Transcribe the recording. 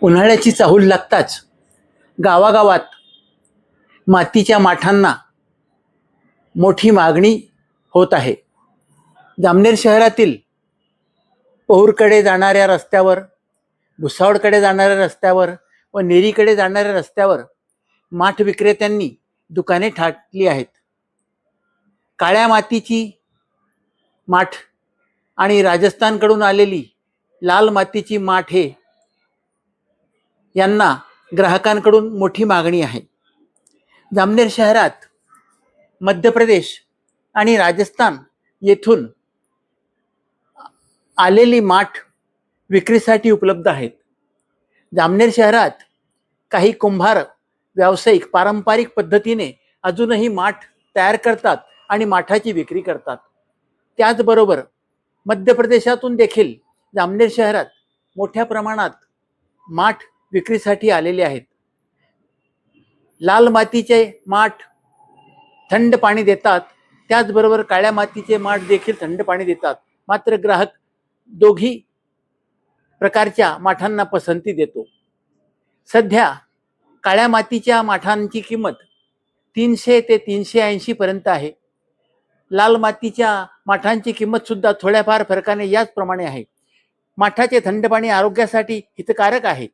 उन्हाळ्याची चाहूल लागताच गावागावात मातीच्या माठांना मोठी मागणी होत आहे. जामनेर शहरातील पहूरकडे जाणाऱ्या रस्त्यावर, भुसावळकडे जाणाऱ्या रस्त्यावर व नेरीकडे जाणाऱ्या रस्त्यावर माठ विक्रेत्यांनी दुकाने थाटली आहेत. काळ्या मातीची माठ आणि राजस्थानकडून आलेली लाल मातीची माठ हे यांना ग्राहकांकडून मोठी मागणी आहे. जामनेर शहरात मध्य प्रदेश आणि राजस्थान येथून आलेली माठ विक्रीसाठी उपलब्ध आहेत. जामनेर शहरात काही कुंभार व्यावसायिक पारंपरिक पद्धतीने अजूनही माठ तयार करतात आणि माठाची विक्री करतात. त्याचबरोबर मध्य प्रदेशातून देखील जामनेर शहरात मोठ्या प्रमाणात माठ विक्रीसाठी आलेले आहेत. लाल मातीचे माठ थंड पाणी देतात, त्याचबरोबर काळ्या मातीचे माठ देखील थंड पाणी देतात. मात्र ग्राहक दोघी प्रकारच्या माठांना पसंती देतो. सध्या काळ्या मातीच्या माठांची किंमत 300 ते 380 पर्यंत आहे. लाल मातीच्या माठांची किंमत सुद्धा थोड्याफार फरकाने याचप्रमाणे आहे. माठाचे थंड पाणी आरोग्यासाठी हितकारक आहे.